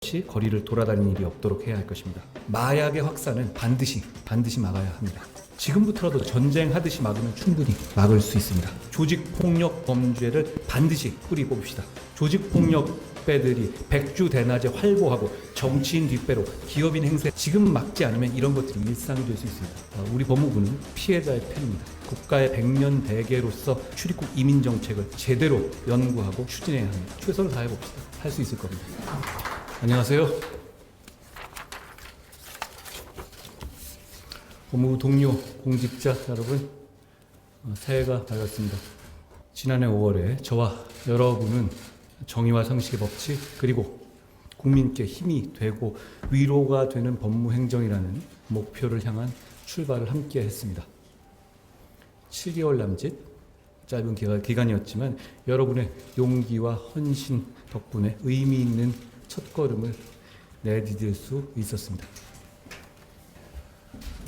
없이 거리를 돌아다니는 일이 없도록 해야 할 것입니다. 마약의 확산은 반드시 막아야 합니다. 지금부터라도 전쟁하듯이 막으면 충분히 막을 수 있습니다. 조직폭력 범죄를 반드시 뿌리 뽑읍시다. 조직폭력배들이 백주대낮에 활보하고 정치인 뒷배로 기업인 행세, 지금 막지 않으면 이런 것들이 일상이 될 수 있습니다. 우리 법무부는 피해자의 편입니다. 국가의 백년 대계로서 출입국 이민 정책을 제대로 연구하고 추진해야 합니다. 최선을 다해봅시다. 할 수 있을 겁니다. 안녕하세요. 법무부 동료 공직자 여러분, 새해가 밝았습니다. 지난해 5월에 저와 여러분은 정의와 상식의 법칙, 그리고 국민께 힘이 되고 위로가 되는 법무행정이라는 목표를 향한 출발을 함께 했습니다. 7개월 남짓 짧은 기간이었지만 여러분의 용기와 헌신 덕분에 의미 있는 첫걸음을 내디딜 수 있었습니다.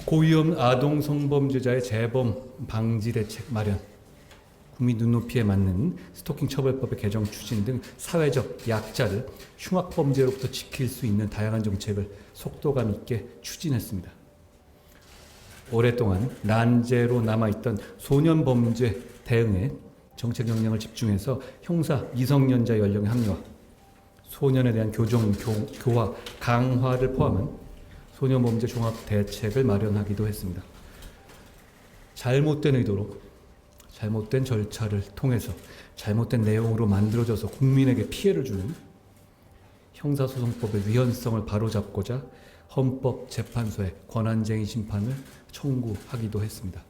고위험 아동 성범죄자의 재범 방지 대책 마련, 국민 눈높이에 맞는 스토킹 처벌법의 개정 추진 등 사회적 약자를 흉악범죄로부터 지킬 수 있는 다양한 정책을 속도감 있게 추진했습니다. 오랫동안 난제로 남아있던 소년범죄 대응에 정책 역량을 집중해서 형사 미성년자 연령의 합리화, 소년에 대한 교정, 교화, 강화를 포함한 소년범죄 종합 대책을 마련하기도 했습니다. 잘못된 의도로, 잘못된 절차를 통해서, 잘못된 내용으로 만들어져서 국민에게 피해를 주는 형사소송법의 위헌성을 바로잡고자 헌법재판소에 권한쟁의 심판을 청구하기도 했습니다.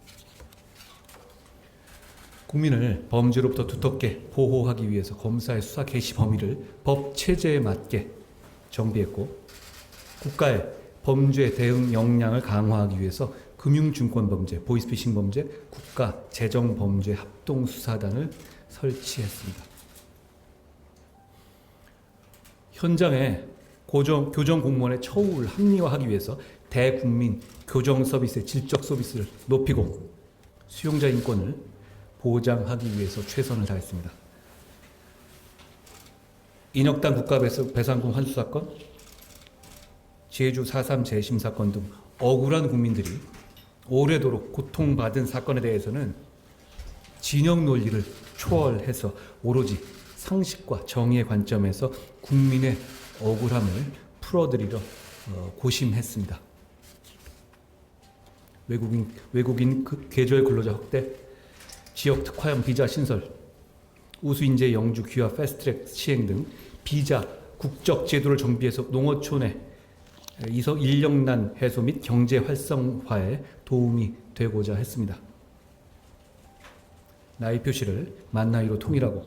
국민을 범죄로부터 두텁게 보호하기 위해서 검사의 수사 개시 범위를 법 체제에 맞게 정비했고, 국가의 범죄 대응 역량을 강화하기 위해서 금융증권범죄, 보이스피싱 범죄, 국가재정범죄 합동수사단을 설치했습니다. 현장에 교정 공무원의 처우를 합리화하기 위해서 대국민 교정 서비스의 질적 서비스를 높이고 수용자 인권을 보장하기 위해서 최선을 다했습니다. 인혁당 국가배상금 환수 사건, 제주 4.3 재심 사건 등 억울한 국민들이 오래도록 고통받은 사건에 대해서는 진영 논리를 초월해서 오로지 상식과 정의의 관점에서 국민의 억울함을 풀어드리려 고심했습니다. 외국인 계절 근로자 확대, 지역 특화형 비자 신설, 우수인재 영주 귀화 패스트트랙 시행 등 비자 국적 제도를 정비해서 농어촌의 인력난 해소 및 경제 활성화에 도움이 되고자 했습니다. 나이 표시를 만 나이로 통일하고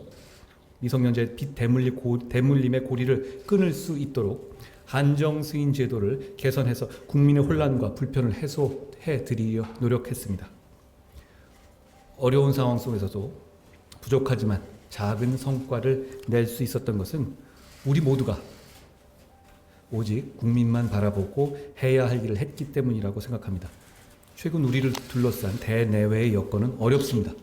미성년자의 빚 대물림의 고리를 끊을 수 있도록 한정 승인 제도를 개선해서 국민의 혼란과 불편을 해소해 드리려 노력했습니다. 어려운 상황 속에서도 부족하지만 작은 성과를 낼 수 있었던 것은 우리 모두가 오직 국민만 바라보고 해야 할 일을 했기 때문이라고 생각합니다. 최근 우리를 둘러싼 대내외의 여건은 어렵습니다.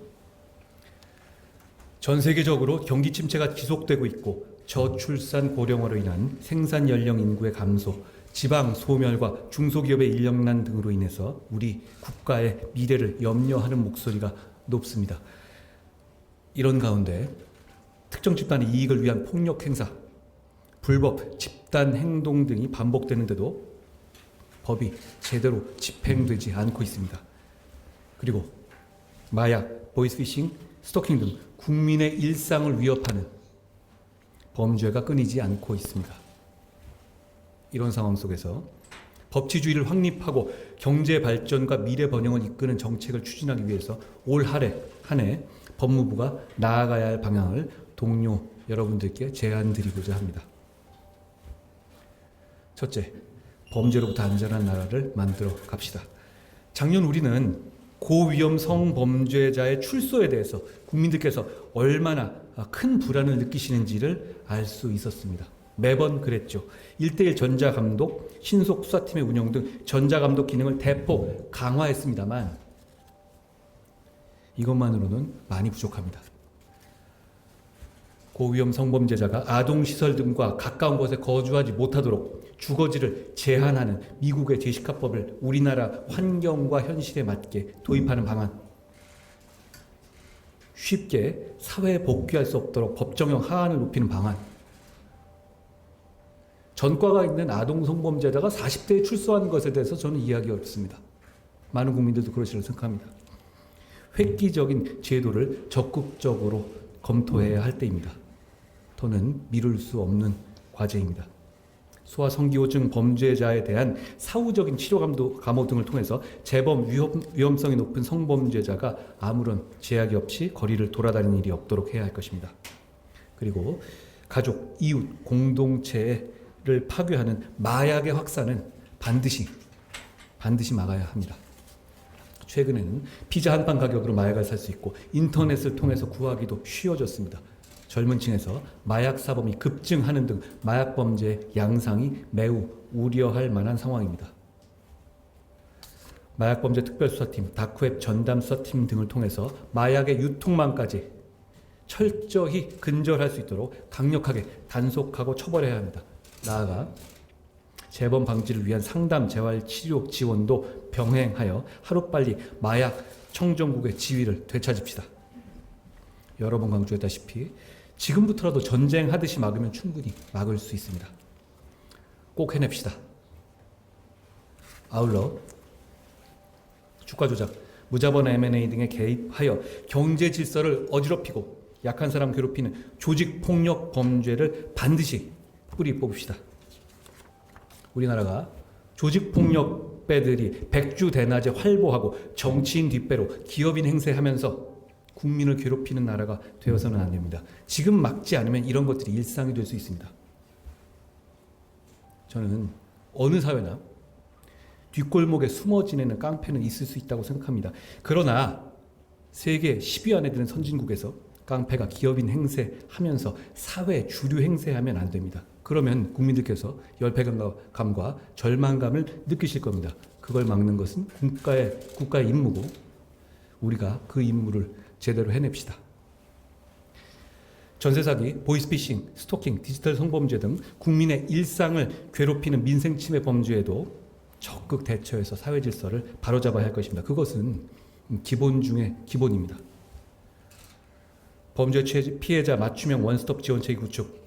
전 세계적으로 경기 침체가 지속되고 있고 저출산 고령화로 인한 생산 연령 인구의 감소, 지방 소멸과 중소기업의 인력난 등으로 인해서 우리 국가의 미래를 염려하는 목소리가 높습니다. 이런 가운데 특정 집단의 이익을 위한 폭력 행사, 불법 집단 행동 등이 반복되는데도 법이 제대로 집행되지 않고 있습니다. 그리고 마약, 보이스피싱, 스토킹 등 국민의 일상을 위협하는 범죄가 끊이지 않고 있습니다. 이런 상황 속에서 법치주의를 확립하고 경제 발전과 미래 번영을 이끄는 정책을 추진하기 위해서 올 한 해 법무부가 나아가야 할 방향을 동료 여러분들께 제안드리고자 합니다. 첫째, 범죄로부터 안전한 나라를 만들어 갑시다. 작년 우리는 고위험 성범죄자의 출소에 대해서 국민들께서 얼마나 큰 불안을 느끼시는지를 알 수 있었습니다. 매번 그랬죠. 1:1 전자감독, 신속 수사팀의 운영 등 전자감독 기능을 대폭 강화했습니다만 이것만으로는 많이 부족합니다. 고위험 성범죄자가 아동시설 등과 가까운 곳에 거주하지 못하도록 주거지를 제한하는 미국의 제시카법을 우리나라 환경과 현실에 맞게 도입하는 방안. 쉽게 사회에 복귀할 수 없도록 법정형 하한을 높이는 방안. 전과가 있는 아동 성범죄자가 40대에 출소하는 것에 대해서 저는 이해하기 어렵습니다. 많은 국민들도 그러시라고 생각합니다. 획기적인 제도를 적극적으로 검토해야 할 때입니다. 더는 미룰 수 없는 과제입니다. 소아성기호증 범죄자에 대한 사후적인 치료 감호 등을 통해서 재범 위험성이 높은 성범죄자가 아무런 제약이 없이 거리를 돌아다니는 일이 없도록 해야 할 것입니다. 그리고 가족, 이웃, 공동체를 파괴하는 마약의 확산은 반드시 막아야 합니다. 최근에는 피자 한 판 가격으로 마약을 살 수 있고 인터넷을 통해서 구하기도 쉬워졌습니다. 젊은 층에서 마약 사범이 급증하는 등 마약 범죄의 양상이 매우 우려할 만한 상황입니다. 마약 범죄 특별수사팀, 다크웹 전담 수사팀 등을 통해서 마약의 유통망까지 철저히 근절할 수 있도록 강력하게 단속하고 처벌해야 합니다. 나아가 재범 방지를 위한 상담, 재활, 치료 지원도 병행하여 하루빨리 마약 청정국의 지위를 되찾읍시다. 여러 번 강조했다시피 지금부터라도 전쟁하듯이 막으면 충분히 막을 수 있습니다. 꼭 해냅시다. 아울러 주가 조작, 무자본 M&A 등에 개입하여 경제 질서를 어지럽히고 약한 사람 괴롭히는 조직폭력 범죄를 반드시 뿌리 뽑읍시다. 우리나라가 조직폭력배들이 백주대낮에 활보하고 정치인 뒷배로 기업인 행세하면서 국민을 괴롭히는 나라가 되어서는 안 됩니다. 지금 막지 않으면 이런 것들이 일상이 될 수 있습니다. 저는 어느 사회나 뒷골목에 숨어 지내는 깡패는 있을 수 있다고 생각합니다. 그러나 세계 10위 안에 드는 선진국에서 깡패가 기업인 행세하면서 사회 주류 행세하면 안 됩니다. 그러면 국민들께서 열패감과 절망감을 느끼실 겁니다. 그걸 막는 것은 국가의 임무고 우리가 그 임무를 제대로 해냅시다. 전세사기, 보이스피싱, 스토킹, 디지털 성범죄 등 국민의 일상을 괴롭히는 민생침해 범죄에도 적극 대처해서 사회 질서를 바로잡아야 할 것입니다. 그것은 기본 중의 기본입니다. 범죄 피해자 맞춤형 원스톱 지원체계 구축,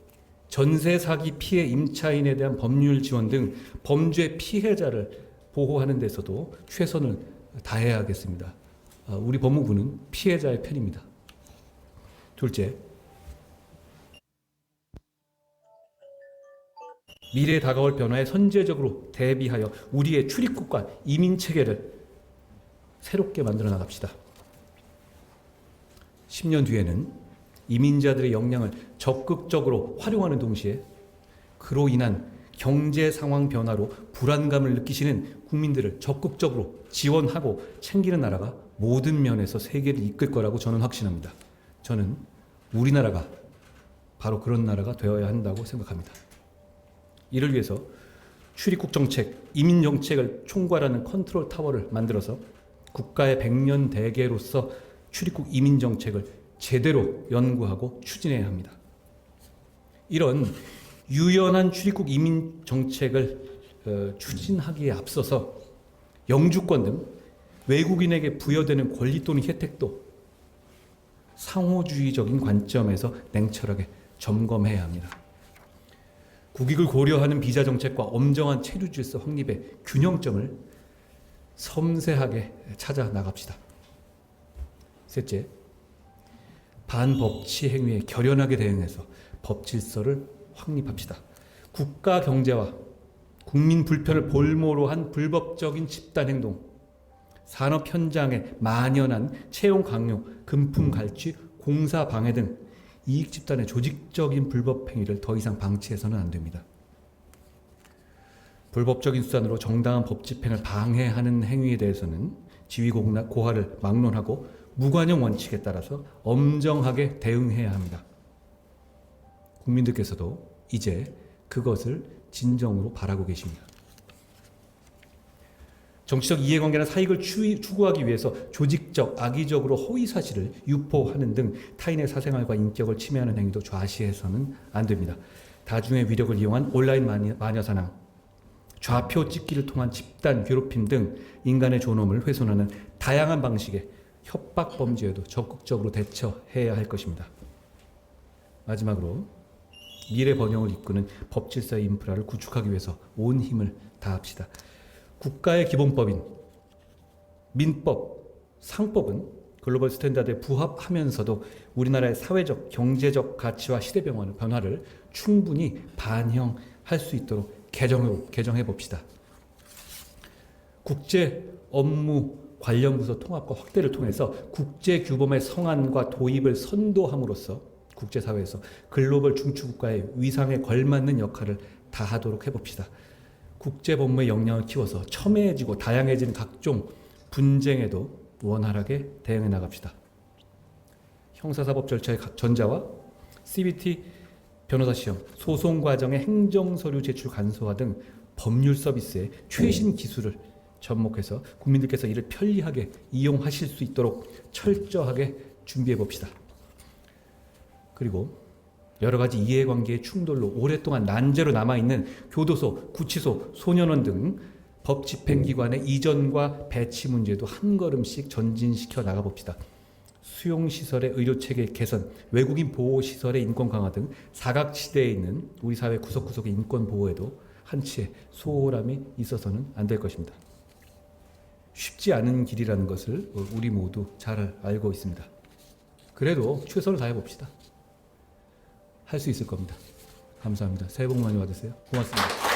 전세 사기 피해 임차인에 대한 법률 지원 등 범죄 피해자를 보호하는 데서도 최선을 다해야겠습니다. 우리 법무부는 피해자의 편입니다. 둘째, 미래에 다가올 변화에 선제적으로 대비하여 우리의 출입국과 이민 체계를 새롭게 만들어 나갑시다. 10년 뒤에는 이민자들의 역량을 적극적으로 활용하는 동시에 그로 인한 경제 상황 변화로 불안감을 느끼시는 국민들을 적극적으로 지원하고 챙기는 나라가 모든 면에서 세계를 이끌 거라고 저는 확신합니다. 저는 우리나라가 바로 그런 나라가 되어야 한다고 생각합니다. 이를 위해서 출입국 정책, 이민 정책을 총괄하는 컨트롤 타워를 만들어서 국가의 백년 대계로서 출입국 이민 정책을 제대로 연구하고 추진해야 합니다. 이런 유연한 출입국 이민 정책을 추진하기에 앞서서 영주권 등 외국인에게 부여되는 권리 또는 혜택도 상호주의적인 관점에서 냉철하게 점검해야 합니다. 국익을 고려하는 비자 정책과 엄정한 체류 질서 확립의 균형점을 섬세하게 찾아 나갑시다. 셋째, 반법치 행위에 결연하게 대응해서 법 질서를 확립합시다. 국가 경제와 국민 불편을 볼모로 한 불법적인 집단 행동, 산업 현장에 만연한 채용 강요, 금품 갈취, 공사 방해 등 이익 집단의 조직적인 불법 행위를 더 이상 방치해서는 안 됩니다. 불법적인 수단으로 정당한 법 집행을 방해하는 행위에 대해서는 지위 고하를 막론하고 무관용 원칙에 따라서 엄정하게 대응해야 합니다. 국민들께서도 이제 그것을 진정으로 바라고 계십니다. 정치적 이해관계나 사익을 추구하기 위해서 조직적, 악의적으로 허위 사실을 유포하는 등 타인의 사생활과 인격을 침해하는 행위도 좌시해서는 안 됩니다. 다중의 위력을 이용한 온라인 마녀사냥, 좌표 찍기를 통한 집단 괴롭힘 등 인간의 존엄을 훼손하는 다양한 방식의 협박 범죄에도 적극적으로 대처해야 할 것입니다. 마지막으로 미래 번영을 이끄는 법질서의 인프라를 구축하기 위해서 온 힘을 다합시다. 국가의 기본법인 민법, 상법은 글로벌 스탠다드에 부합하면서도 우리나라의 사회적, 경제적 가치와 시대 변화를 충분히 반영할 수 있도록 개정해 봅시다. 국제 업무 관련 부서 통합과 확대를 통해서 국제 규범의 성안과 도입을 선도함으로써 국제사회에서 글로벌 중추국가의 위상에 걸맞는 역할을 다하도록 해봅시다. 국제법무의 역량을 키워서 첨예해지고 다양해지는 각종 분쟁에도 원활하게 대응해 나갑시다. 형사사법 절차의 전자와 CBT 변호사 시험, 소송 과정의 행정서류 제출 간소화 등 법률 서비스의 최신 기술을 접목해서 국민들께서 이를 편리하게 이용하실 수 있도록 철저하게 준비해 봅시다. 그리고 여러 가지 이해관계의 충돌로 오랫동안 난제로 남아있는 교도소, 구치소, 소년원 등 법 집행기관의 이전과 배치 문제도 한 걸음씩 전진시켜 나가봅시다. 수용시설의 의료체계 개선, 외국인 보호시설의 인권 강화 등 사각지대에 있는 우리 사회 구석구석의 인권 보호에도 한치의 소홀함이 있어서는 안 될 것입니다. 쉽지 않은 길이라는 것을 우리 모두 잘 알고 있습니다. 그래도 최선을 다해봅시다. 할 수 있을 겁니다. 감사합니다. 새해 복 많이 받으세요. 고맙습니다.